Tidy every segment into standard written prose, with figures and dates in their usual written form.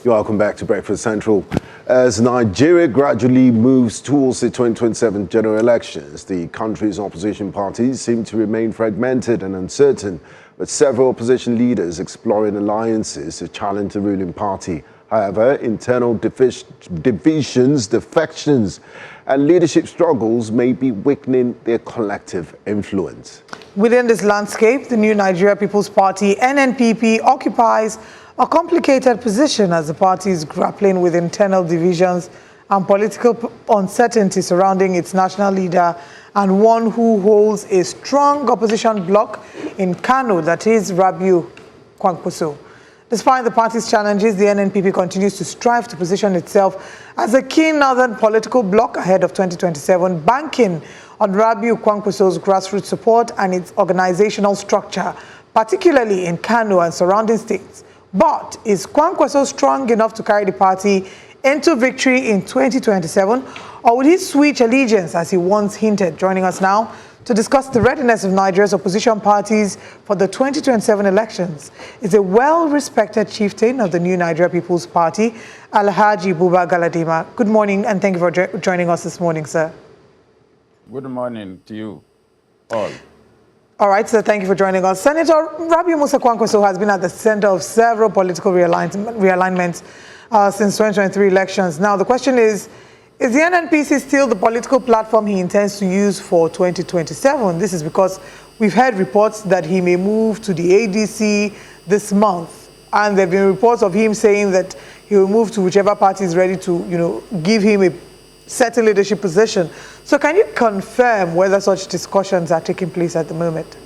You're welcome back to Breakfast Central. As Nigeria gradually moves towards the 2027 general elections, the country's opposition parties seem to remain fragmented and uncertain, with several opposition leaders exploring alliances to challenge the ruling party. However, internal divisions, defections, and leadership struggles may be weakening their collective influence. Within this landscape, the new Nigeria People's Party, NNPP, occupies a complicated position as the party is grappling with internal divisions and political uncertainty surrounding its national leader and one who holds a strong opposition bloc in Kano, that is Rabiu Kwankwaso. Despite the party's challenges, the NNPP continues to strive to position itself as a key northern political bloc ahead of 2027, banking on Rabiu Kwankwaso's grassroots support and its organizational structure, particularly in Kano and surrounding states. But is Kwankwaso strong enough to carry the party into victory in 2027, or would he switch allegiance as he once hinted? Joining us now to discuss the readiness of Nigeria's opposition parties for the 2027 elections is a well-respected chieftain of the new Nigeria People's Party, Alhaji Buba Galadima. Good morning, and thank you for joining us this morning, sir. Good morning to you all. All right, sir, thank you for joining us. Senator Rabiu Musa Kwankwaso has been at the center of several political realignments since 2023 elections. Now, the question is the NNPC still the political platform he intends to use for 2027? This is because we've heard reports that he may move to the ADC this month. And there have been reports of him saying that he will move to whichever party is ready to, give him a certain leadership position. So can you confirm whether such discussions are taking place at the moment?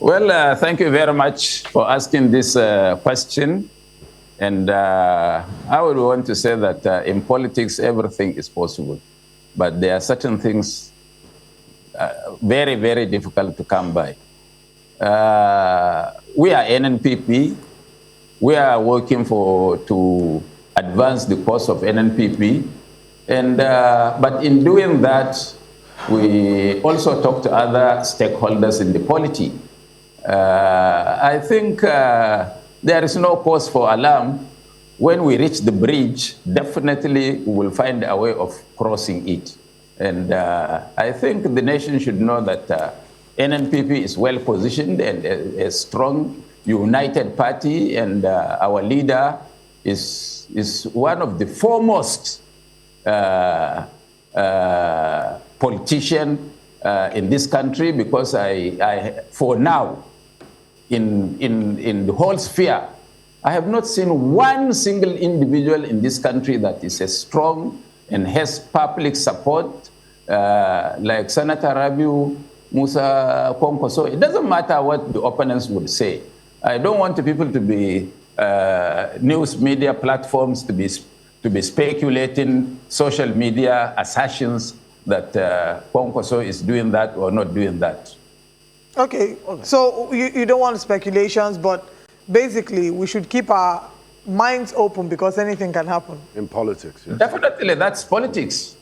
Well, thank you very much for asking this question. And I would want to say that in politics, everything is possible. But there are certain things very, very difficult to come by. We are NNPP. We are working to advance the cause of NNPP. And, but in doing that, we also talk to other stakeholders in the polity. I think there is no cause for alarm. When we reach the bridge, definitely we will find a way of crossing it. And I think the nation should know that NNPP is well positioned and a strong, united party, and our leader is one of the foremost politician in this country, because I for now, in the whole sphere, I have not seen one single individual in this country that is as strong and has public support like Senator Rabiu Musa Kwankwaso. It doesn't matter what the opponents would say. I don't want the people to be news media platforms to be speculating, social media assertions that Kwankwaso is doing that or not doing that. Okay, so you don't want speculations, but basically we should keep our minds open because anything can happen. In politics, yes. Definitely, that's politics.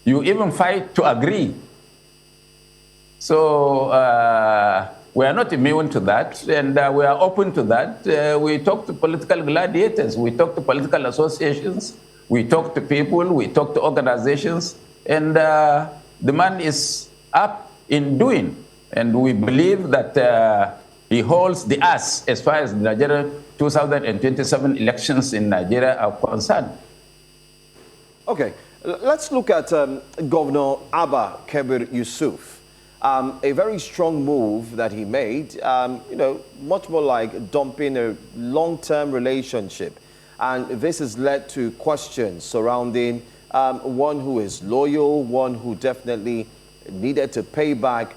You even fight to agree. So we are not immune to that, and we are open to that. We talk to political gladiators, we talk to political associations, we talk to people, we talk to organizations, and the man is up in doing. And we believe that he holds the us as far as the Nigeria 2027 elections in Nigeria are concerned. Okay, let's look at Governor Abba Kabir Yusuf. A very strong move that he made, much more like dumping a long-term relationship. And this has led to questions surrounding one who is loyal, one who definitely needed to pay back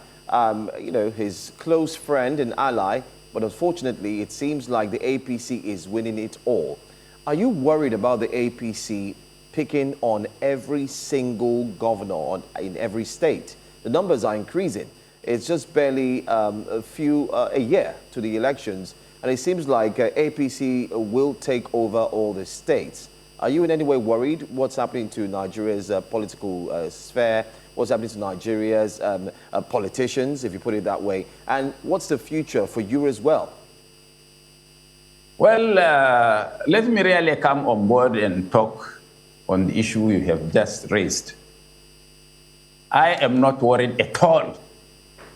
his close friend and ally, but unfortunately, it seems like the APC is winning it all. Are you worried about the APC picking on every single governor in every state? The numbers are increasing. It's just barely a year to the elections, and it seems like APC will take over all the states. Are you in any way worried what's happening to Nigeria's political sphere? What's happening to Nigeria's politicians, if you put it that way? And what's the future for you as well? Well, let me really come on board and talk on the issue you have just raised. I am not worried at all.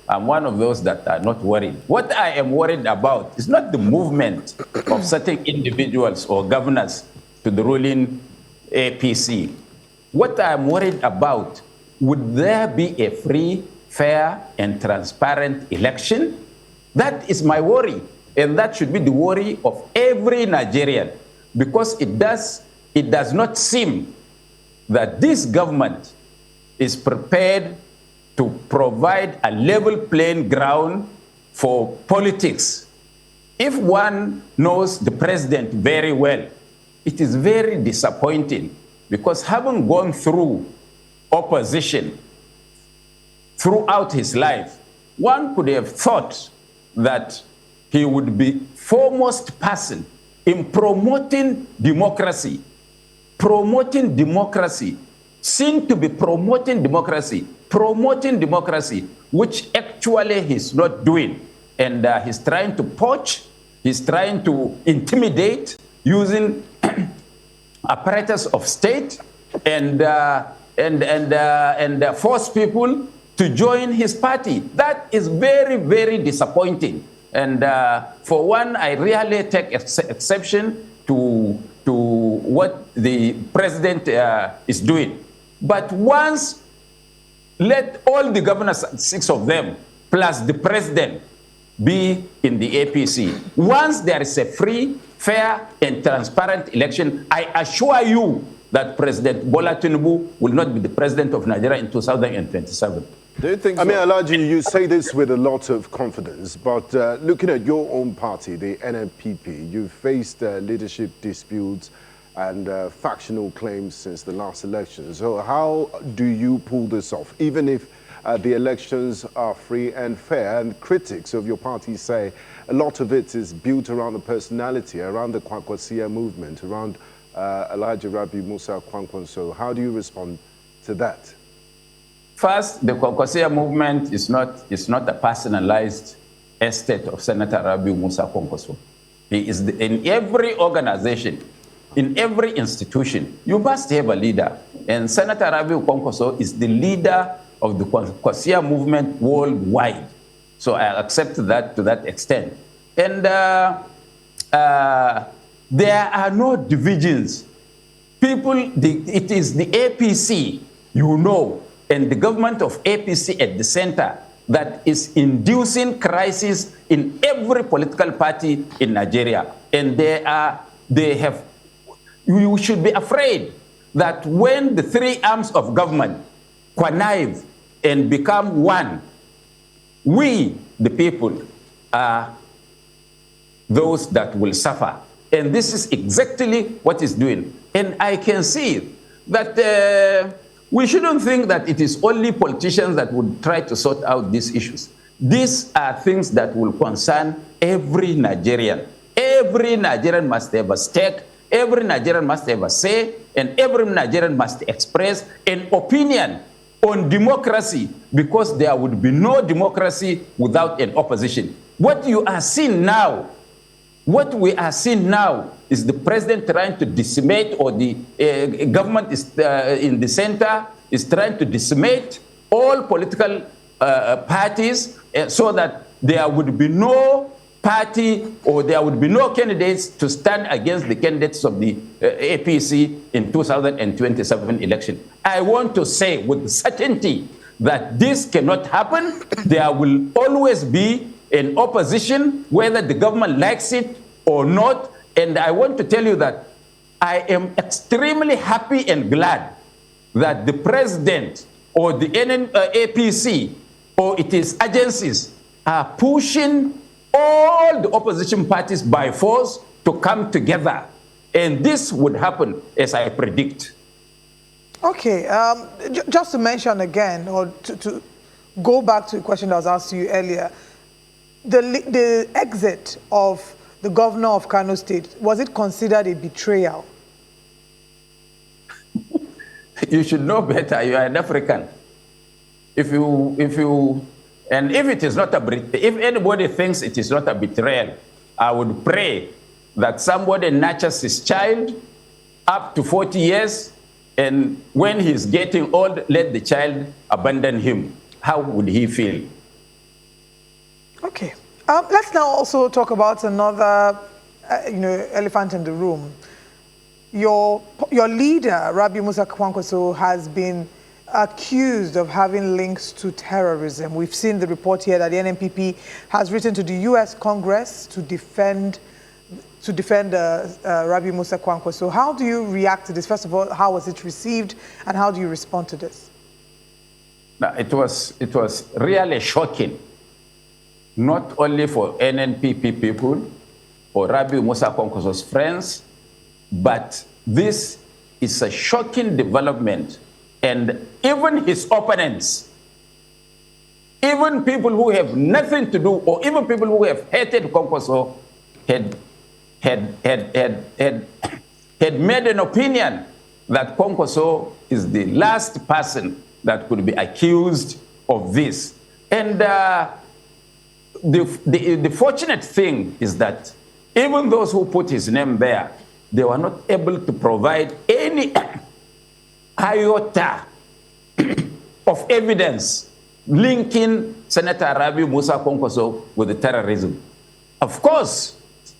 I'm one of those that are not worried. What I am worried about is not the movement of certain individuals or governors to the ruling APC. What I'm worried about, would there be a free, fair, and transparent election? That is my worry. And that should be the worry of every Nigerian, because it does not seem that this government is prepared to provide a level playing ground for politics. If one knows the president very well, it is very disappointing, because having gone through opposition throughout his life, one could have thought that he would be foremost person in promoting democracy, seen to be promoting democracy, which actually he's not doing. And he's trying to poach, he's trying to intimidate using apparatus of state and force people to join his party. That is very, very disappointing. And for one, I really take exception to what the president is doing. But once, let all the governors, 6 of them, plus the president, be in the APC. Once there is a free, fair, and transparent election, I assure you that President Bola Tinubu will not be the president of Nigeria in 2027. Do you think so? I mean, Alhaji, you say this with a lot of confidence, but looking at your own party, the NNPP, you've faced leadership disputes and factional claims since the last election. So how do you pull this off, even if the elections are free and fair? And critics of your party say a lot of it is built around the personality, around the Kwankwaso movement, around Alhaji Rabiu Kwankwaso. How do you respond to that? First, the Kwankwaso movement is not a personalized estate of Senator Rabiu Kwankwaso. He is in every organization, in every institution, you must have a leader. And Senator Rabiu Kwankwaso is the leader of the Kwankwaso movement worldwide. So I accept that to that extent. And there are no divisions. It is the APC, you know, and the government of APC at the center that is inducing crisis in every political party in Nigeria. And you should be afraid that when the 3 arms of government connive and become one, we, the people, are those that will suffer. And this is exactly what it's doing. And I can see that we shouldn't think that it is only politicians that would try to sort out these issues. These are things that will concern every Nigerian. Every Nigerian must have a stake, every Nigerian must have a say, and every Nigerian must express an opinion on democracy, because there would be no democracy without an opposition. What we are seeing now is the president trying to decimate, or the government is in the center is trying to decimate all political parties, so that there would be no party or there would be no candidates to stand against the candidates of the APC in 2027 election. I want to say with certainty that this cannot happen. There will always be an opposition, whether the government likes it or not. And I want to tell you that I am extremely happy and glad that the president or the APC or its agencies are pushing all the opposition parties by force to come together. And this would happen as I predict. Okay, just to mention again, or to go back to a question that was asked to you earlier, the exit of the governor of Kano State, was it considered a betrayal? You should know better. You are an African. If it is not if anybody thinks it is not a betrayal, I would pray that somebody nurtures his child up to 40 years, and when he's getting old, let the child abandon him? How would he feel? Okay. Let's now also talk about another, elephant in the room. Your leader, Rabiu Kwankwaso, has been accused of having links to terrorism. We've seen the report here that the NNPP has written to the U.S. Congress to defend Rabiu Kwankwaso. How do you react to this? First of all, how was it received, and how do you respond to this? Now, it was really shocking, not only for NNPP people or Rabiu Kwankwaso's friends, but this is a shocking development. And even his opponents, even people who have nothing to do, or even people who have hated Kwankwaso, had made an opinion that Kwankwaso is the last person that could be accused of this. And the fortunate thing is that even those who put his name there, they were not able to provide any iota of evidence linking Senator Rabiu Kwankwaso with the terrorism. Of course,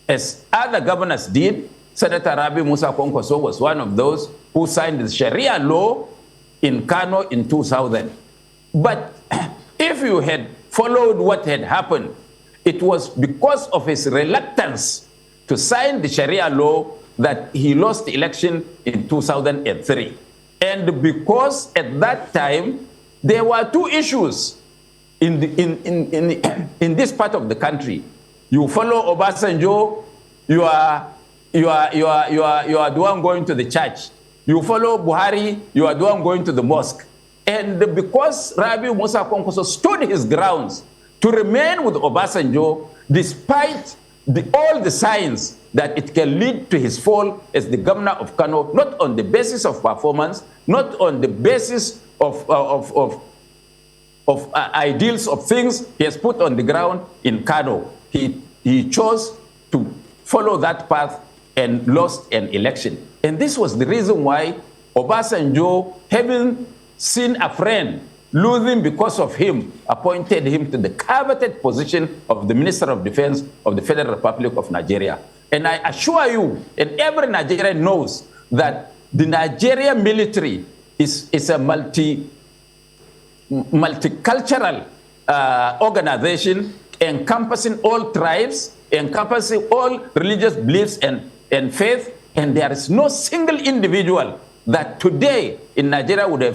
as other governors did, Senator Rabiu Kwankwaso was one of those who signed the Sharia law in Kano in 2000. But if you had followed what had happened, it was because of his reluctance to sign the Sharia law that he lost the election in 2003. And because at that time, there were two issues in this part of the country. You follow Obasanjo, you are the one going to the church. You follow Buhari, you are the one going to the mosque. And because Rabiu Kwankwaso stood his grounds to remain with Obasanjo, despite all the signs that it can lead to his fall as the governor of Kano, not on the basis of performance, not on the basis of ideals of things he has put on the ground in Kano. He chose to follow that path and lost an election. And this was the reason why Obasanjo, having seen a friend losing because of him, appointed him to the coveted position of the Minister of Defense of the Federal Republic of Nigeria. And I assure you, and every Nigerian knows, that the Nigerian military is a multicultural organization encompassing all tribes, encompassing all religious beliefs and faith, and there is no single individual that today in Nigeria would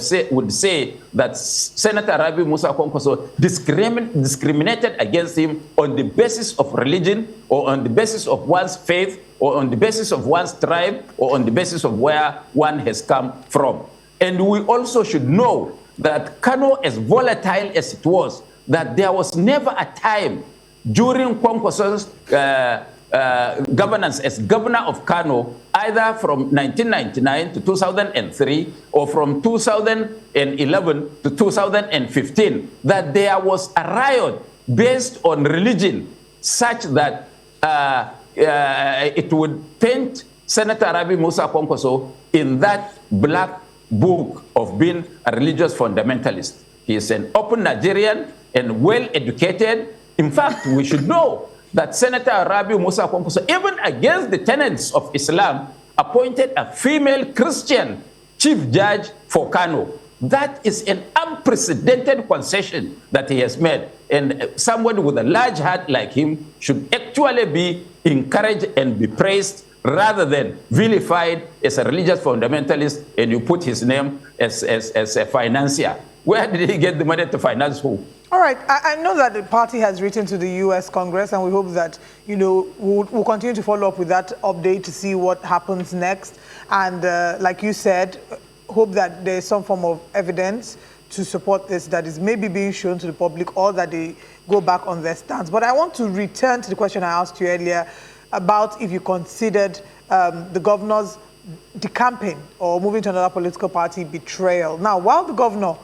say that Senator Rabiu Kwankwaso discriminated against him on the basis of religion, or on the basis of one's faith, or on the basis of one's tribe, or on the basis of where one has come from. And we also should know that Kano, as volatile as it was, that there was never a time during Kwankwaso's governance as governor of Kano, either from 1999 to 2003 or from 2011 to 2015, that there was a riot based on religion such that it would paint Senator Rabiu Kwankwaso in that black book of being a religious fundamentalist. He is an open Nigerian and well-educated. In fact, we should know that Senator Rabiu Kwankwaso, even against the tenets of Islam, appointed a female Christian chief judge for Kano. That is an unprecedented concession that he has made. And somebody with a large heart like him should actually be encouraged and be praised, rather than vilified as a religious fundamentalist, and you put his name as a financier. Where did he get the money to finance who? All right, I know that the party has written to the U.S. Congress, and we hope that, we'll continue to follow up with that update to see what happens next. And like you said, hope that there's some form of evidence to support this that is maybe being shown to the public, or that they go back on their stance. But I want to return to the question I asked you earlier about if you considered the governor's decamping or moving to another political party betrayal. Now, while the governor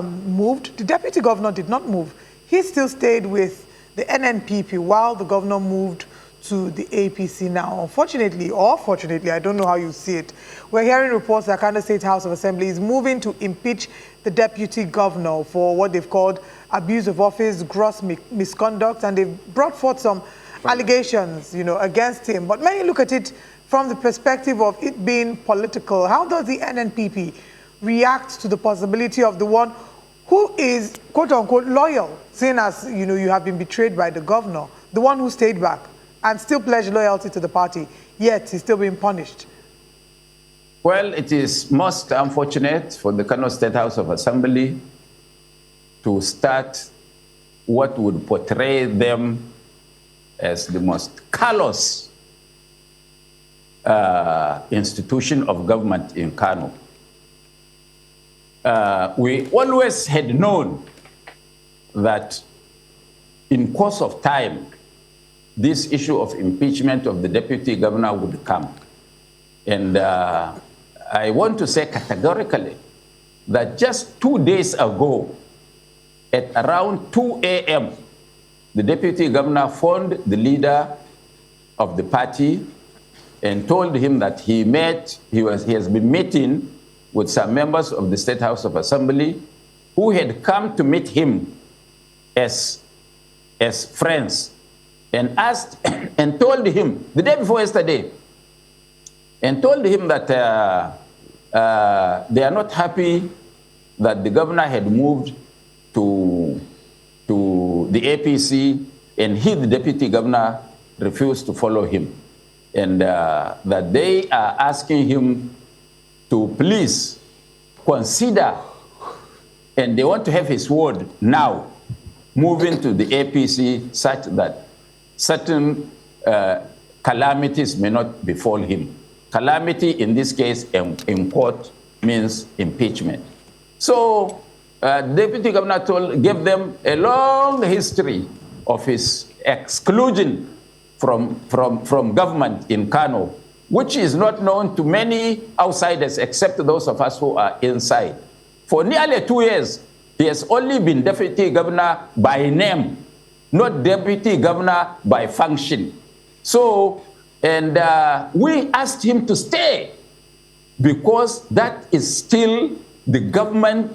moved, the deputy governor did not move. He still stayed with the NNPP while the governor moved to the APC now. Unfortunately, or fortunately, I don't know how you see it, we're hearing reports that Kano State House of Assembly is moving to impeach the deputy governor for what they've called abuse of office, gross misconduct, and they've brought forth some allegations, against him. But many look at it from the perspective of it being political. How does the NNPP react to the possibility of the one who is, quote unquote, loyal, seeing as, you have been betrayed by the governor, the one who stayed back and still pledged loyalty to the party, yet he's still being punished? Well, it is most unfortunate for the Kano State House of Assembly to start what would portray them as the most callous institution of government in Kano. We always had known that in course of time, this issue of impeachment of the deputy governor would come. And I want to say categorically that just 2 days ago, at around 2 a.m., the deputy governor phoned the leader of the party and told him that he has been meeting with some members of the State House of Assembly who had come to meet him as friends, and asked and told him the day before yesterday, and told him that they are not happy that the governor had moved to the APC, and he, the deputy governor, refused to follow him, and that they are asking him to please consider, and they want to have his word now, moving to the APC such that certain calamities may not befall him. Calamity in this case in court means impeachment. So Deputy Governor gave them a long history of his exclusion from government in Kano, which is not known to many outsiders except those of us who are inside. For nearly 2 years, he has only been deputy governor by name, not deputy governor by function. So, and we asked him to stay because that is still the government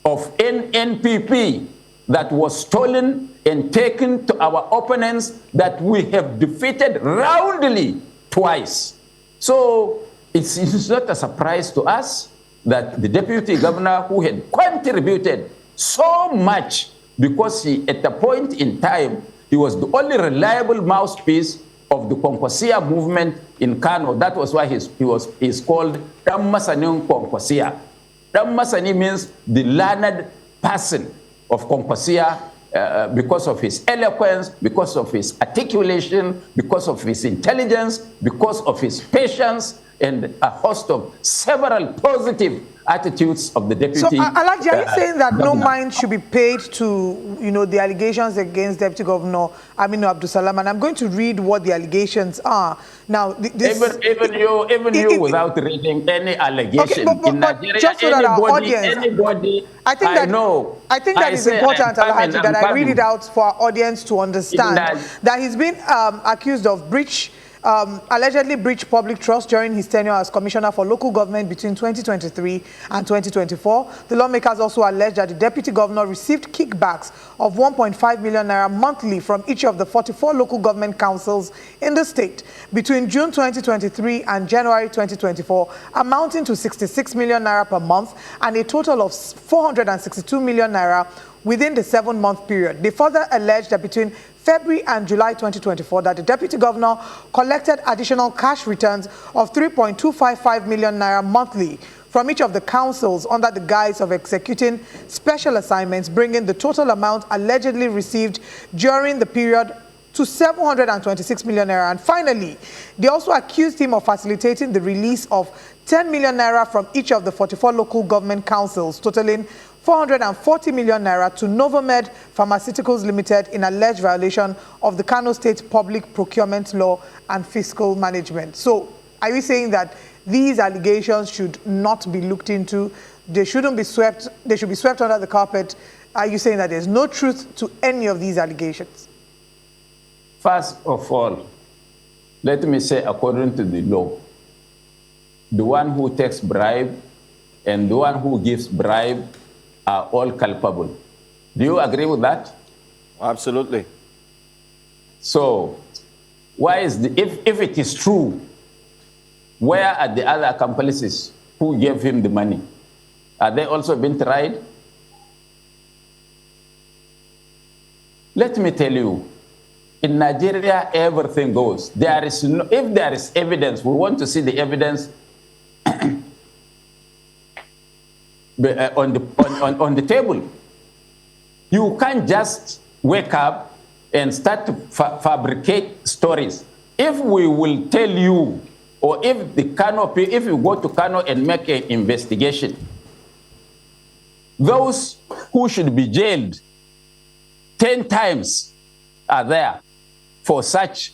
of NNPP that was stolen and taken to our opponents that we have defeated roundly twice. So it's not a surprise to us that the deputy governor, who had contributed so much, because he, at a point in time, he was the only reliable mouthpiece of the Kwankwaso movement in Kano. That was why he's called Masani Kwankwaso. Masani means the learned person of Kwankwaso, because of his eloquence, because of his articulation, because of his intelligence, because of his patience, and a host of several positive attitudes of the deputy. So, Alhaji, are you saying that governor, no mind should be paid to, the allegations against Deputy Governor Aminu Abdulsalam? And I'm going to read what the allegations are. Now, even you, without reading any allegation, okay, in Nigeria, just so that our audience, anybody, I think that is important, Alhaji, that I read it out for our audience to understand that he's been accused of allegedly breached public trust during his tenure as Commissioner for Local Government between 2023 and 2024. The lawmakers also allege that the Deputy Governor received kickbacks of 1.5 million naira monthly from each of the 44 local government councils in the state between June 2023 and January 2024, amounting to 66 million naira per month and a total of 462 million naira within the 7-month period. They further allege that between February and July 2024, that the Deputy Governor collected additional cash returns of 3.255 million naira monthly from each of the councils under the guise of executing special assignments, bringing the total amount allegedly received during the period to 726 million naira. And finally, they also accused him of facilitating the release of 10 million naira from each of the 44 local government councils, totaling 440 million naira to Novomed Pharmaceuticals Limited in alleged violation of the Kano State Public Procurement Law and Fiscal Management. So, are you saying that these allegations should not be looked into? They shouldn't be swept. They should be swept under the carpet. Are you saying that there's no truth to any of these allegations? First of all, let me say, according to the law, the one who takes bribe and the one who gives bribe are all culpable. Do you agree with that? Absolutely. So, why is if it is true, where are the other accomplices who gave him the money? Are they also being tried? Let me tell you, in Nigeria, everything goes. There is no, if there is evidence, we want to see the evidence on the table. You can't just wake up and start to fabricate stories. If we will tell you, or if the Kano, if you go to Kano and make an investigation, those who should be jailed 10 times are there for such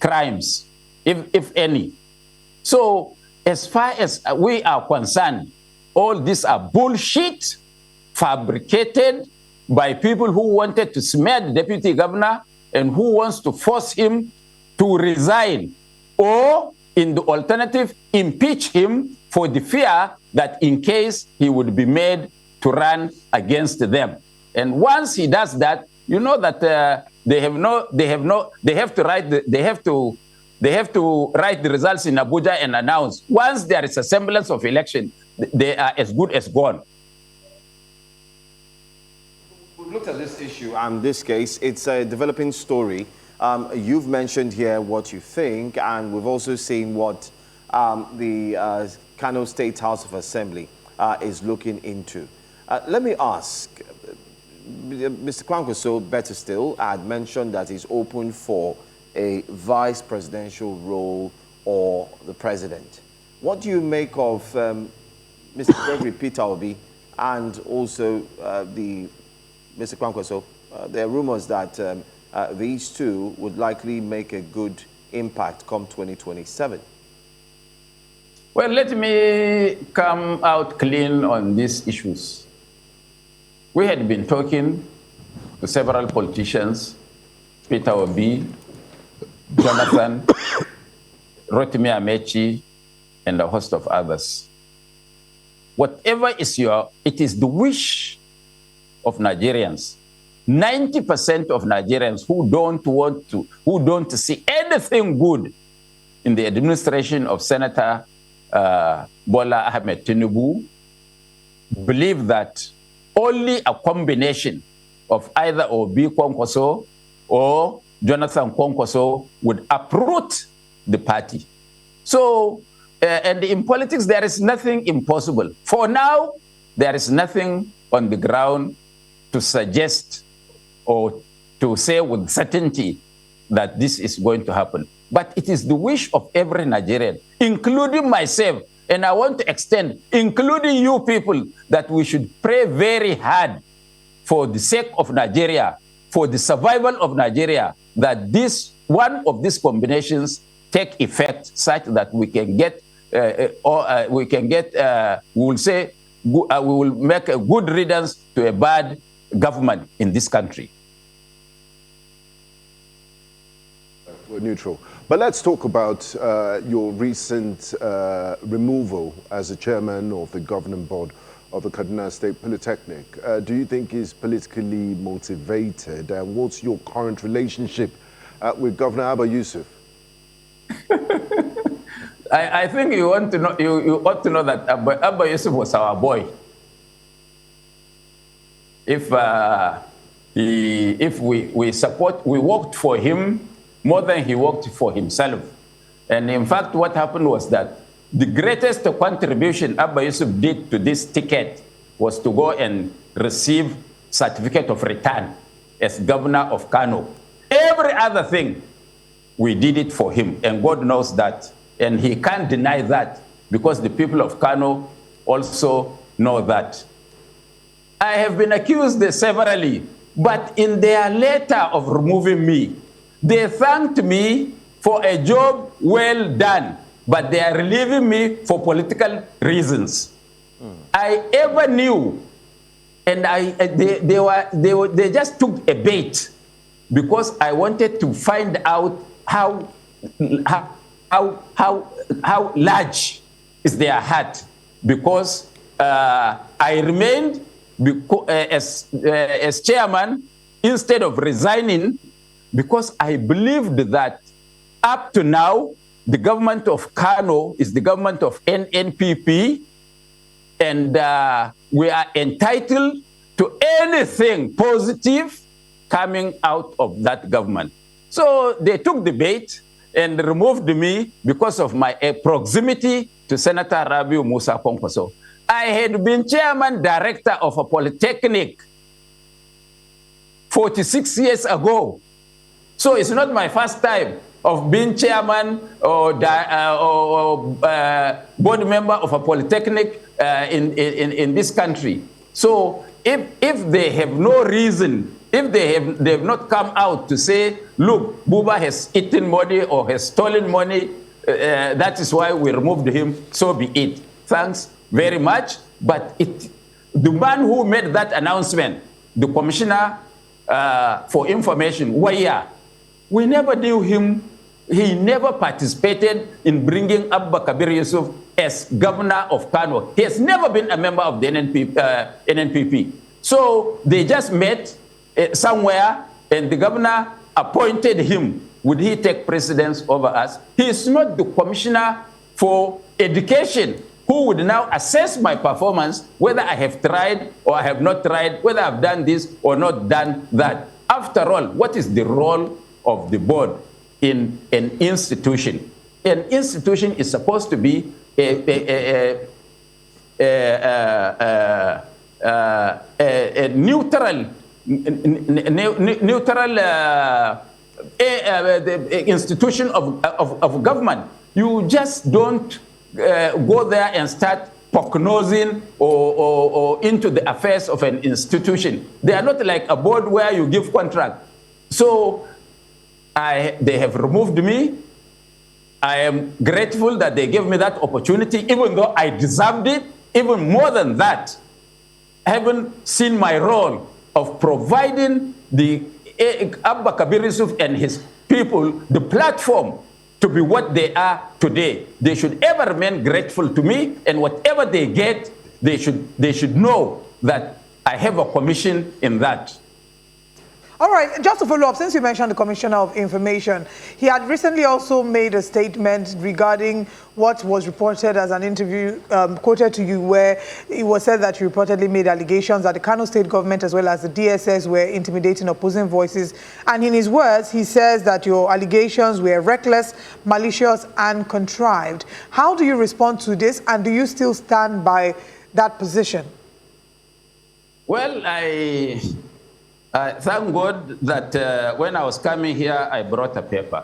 crimes, if any. So as far as we are concerned, all these are bullshit fabricated by people who wanted to smear the deputy governor and who wants to force him to resign, or in the alternative, impeach him for the fear that in case he would be made to run against them. And once he does that, you know that they have to write the results in Abuja and announce. Once there is a semblance of election, they are as good as gone. We've looked at this issue and this case. It's a developing story. You've mentioned here what you think, and we've also seen what the Kano State House of Assembly is looking into. Let me ask, Mr. Kwankwaso, better still, had mentioned that he's open for a vice presidential role or the president. What do you make of Mr. Gregory Peter Obi and also Mr. Kwankwaso? There are rumors that these two would likely make a good impact come 2027. Well, let me come out clean on these issues. We had been talking to several politicians, Peter Obi, Jonathan, Rotimi Amechi, and a host of others. Whatever is it is the wish of Nigerians. 90% of Nigerians who don't see anything good in the administration of Senator Bola Ahmed Tinubu believe that only a combination of either Obi Kwankwaso or Jonathan Kwankwaso would uproot the party. So, and in politics, there is nothing impossible. For now, there is nothing on the ground to suggest or to say with certainty that this is going to happen. But it is the wish of every Nigerian, including myself, and I want to extend, including you people, that we should pray very hard for the sake of Nigeria, for the survival of Nigeria, that this one of these combinations take effect such that we can get, we will make a good riddance to a bad government in this country. We're neutral. But let's talk about your recent removal as the chairman of the governing board of the Kaduna State Polytechnic. Do you think is politically motivated? And what's your current relationship with Governor Abba Yusuf? I think you want to know. You ought to know that Abba Yusuf was our boy. If we worked for him more than he worked for himself. And in fact, what happened was that the greatest contribution Abba Yusuf did to this ticket was to go and receive certificate of return as governor of Kano. Every other thing, we did it for him, and God knows that. And he can't deny that, because the people of Kano also know that. I have been accused severally, but in their letter of removing me, they thanked me for a job well done, but they are relieving me for political reasons. I ever knew, and they just took a bait, because I wanted to find out how how large is their heart, because I remained as chairman instead of resigning, because I believed that up to now, the government of Kano is the government of NNPP, and we are entitled to anything positive coming out of that government. So they took the bait and removed me because of my proximity to Senator Rabiu Kwankwaso. I had been chairman director of a polytechnic 46 years ago. So it's not my first time of being chairman or board member of a polytechnic in this country. So if they have no reason, if they have not come out to say, look, Buba has eaten money or has stolen money, that is why we removed him, so be it. Thanks very much. But the man who made that announcement, the commissioner for information, Waya, we never knew him. He never participated in bringing Abba Kabir Yusuf as governor of Kano. He has never been a member of the NNPP. So they just met somewhere, and the governor appointed him. Would he take precedence over us? He is not the commissioner for education who would now assess my performance, whether I have tried or I have not tried, whether I've done this or not done that. After all, what is the role of the board in an institution? An institution is supposed to be a neutral institution of government. You just don't go there and start prognosing or into the affairs of an institution. They are not like a board where you give contract. So they have removed me. I am grateful that they gave me that opportunity, even though I deserved it. Even more than that, having seen my role of providing the Abba Kabir Yusuf and his people the platform to be what they are today. They should ever remain grateful to me, and whatever they get, they should know that I have a commission in that. All right, just to follow up, since you mentioned the Commissioner of Information, he had recently also made a statement regarding what was reported as an interview quoted to you, where it was said that you reportedly made allegations that the Kano state government as well as the DSS were intimidating opposing voices. And in his words, he says that your allegations were reckless, malicious, and contrived. How do you respond to this, and do you still stand by that position? Well, thank God that when I was coming here, I brought a paper.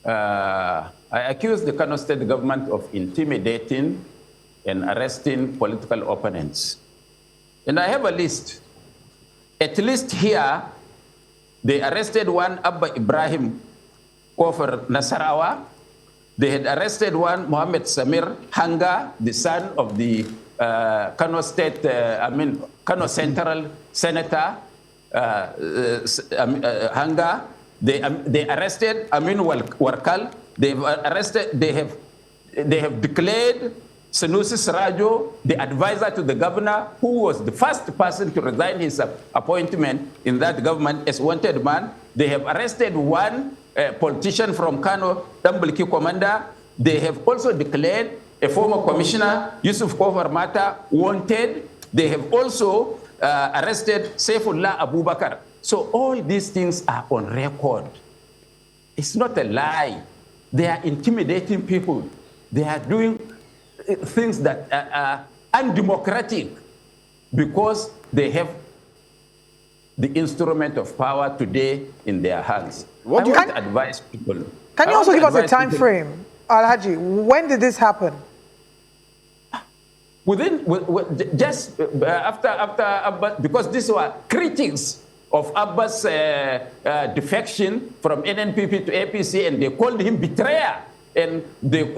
I accused the Kano state government of intimidating and arresting political opponents. And I have a list. At least here, they arrested one, Abba Ibrahim Kofar Nasarawa. They had arrested one, Mohammed Samir Hanga, the son of the Kano State, Kano Central Senator Hanga. They arrested Amin Warkal. They have declared Sanusi Sarajo, the advisor to the governor, who was the first person to resign his appointment in that government as wanted man. They have arrested one politician from Kano, Tambaliki Commander. They have also declared a former commissioner, Yusuf Kofar Mata, wanted. They have also arrested Saifullah Abubakar. So all these things are on record. It's not a lie. They are intimidating people. They are doing things that are undemocratic because they have the instrument of power today in their hands. What do you advise people? Can you also give us a time frame, Alhaji? When did this happen? Just after, because these were critics of Abba's defection from NNPP to APC, and they called him betrayer. And they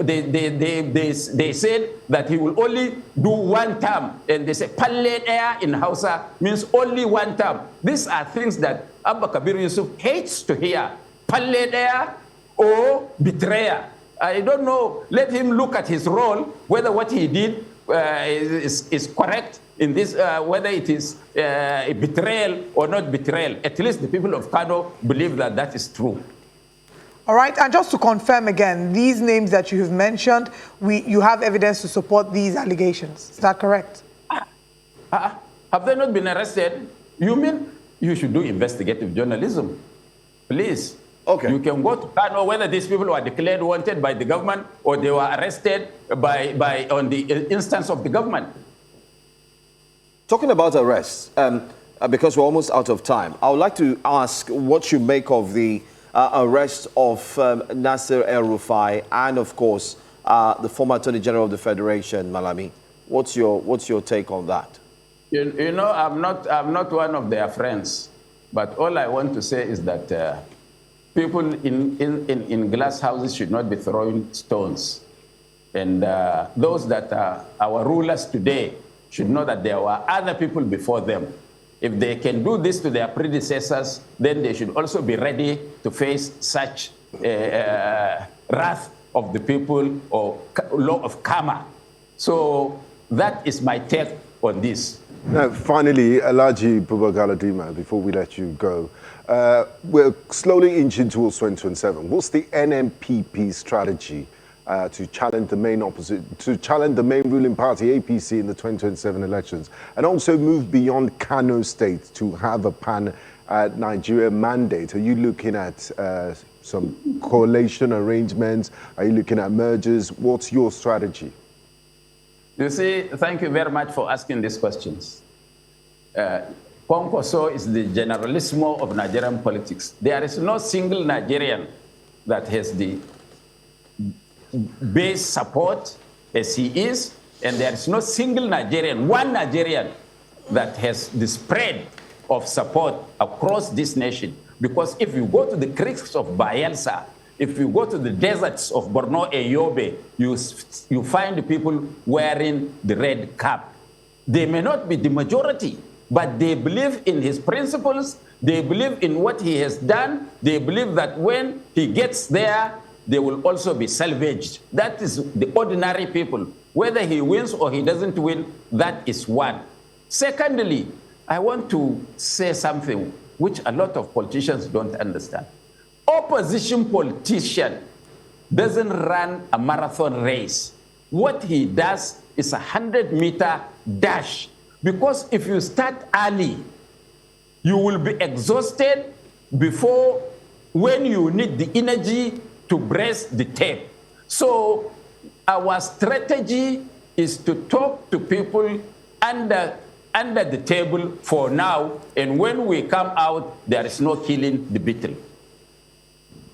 said that he will only do one term. And they say, Palle air in Hausa means only one term. These are things that Abba Kabir Yusuf hates to hear. Palle air, or betrayer. I don't know. Let him look at his role, whether what he did is correct in this, whether it is a betrayal or not betrayal. At least the people of Kano believe that that is true. All right, and just to confirm again, these names that you have mentioned, you have evidence to support these allegations. Is that correct? Have they not been arrested? You mean you should do investigative journalism? Please. Okay. You can go to Kano whether these people were declared wanted by the government or they were arrested on the instance of the government. Talking about arrests, because we're almost out of time, I would like to ask what you make of the arrest of Nasir El-Rufai and, of course, the former Attorney General of the Federation, Malami. What's your take on that? You know, I'm not one of their friends, but all I want to say is that people in glass houses should not be throwing stones. And those that are our rulers today should know that there were other people before them. If they can do this to their predecessors, then they should also be ready to face such wrath of the people or law of karma. So that is my take on this. Now, finally, Alhaji Buba Galadima, before we let you go, we're slowly inching towards 2027. What's the NNPP strategy to challenge the main ruling party, APC, in the 2027 elections, and also move beyond Kano State to have a pan-Nigeria mandate? Are you looking at some coalition arrangements? Are you looking at mergers? What's your strategy? You see, thank you very much for asking these questions. Kwankwaso is the generalissimo of Nigerian politics. There is no single Nigerian that has the base support as he is, and there is no single Nigerian, one Nigerian, that has the spread of support across this nation. Because if you go to the creeks of Bayelsa, if you go to the deserts of Borno and Yobe, you find people wearing the red cap. They may not be the majority, but they believe in his principles, they believe in what he has done, they believe that when he gets there, they will also be salvaged. That is the ordinary people. Whether he wins or he doesn't win, that is one. Secondly, I want to say something which a lot of politicians don't understand. Opposition politician doesn't run a marathon race. What he does is a 100-meter dash. Because if you start early, you will be exhausted before when you need the energy to brace the tape. So our strategy is to talk to people under the table for now, and when we come out, there is no killing the beetle.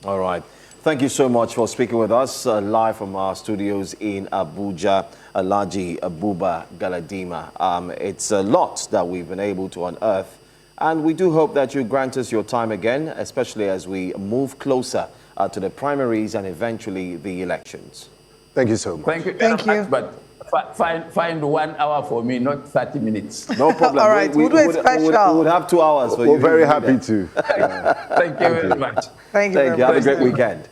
All right. Thank you so much for speaking with us live from our studios in Abuja, Alhaji Buba Galadima. It's a lot that we've been able to unearth, and we do hope that you grant us your time again, especially as we move closer to the primaries and eventually the elections. Thank you so much. Thank you very much, but find 1 hour for me, not 30 minutes. No problem. All right, we'll do it special. We would have 2 hours for you. We're very happy to. Thank you very much. Thank you. Thank you. Have a great weekend.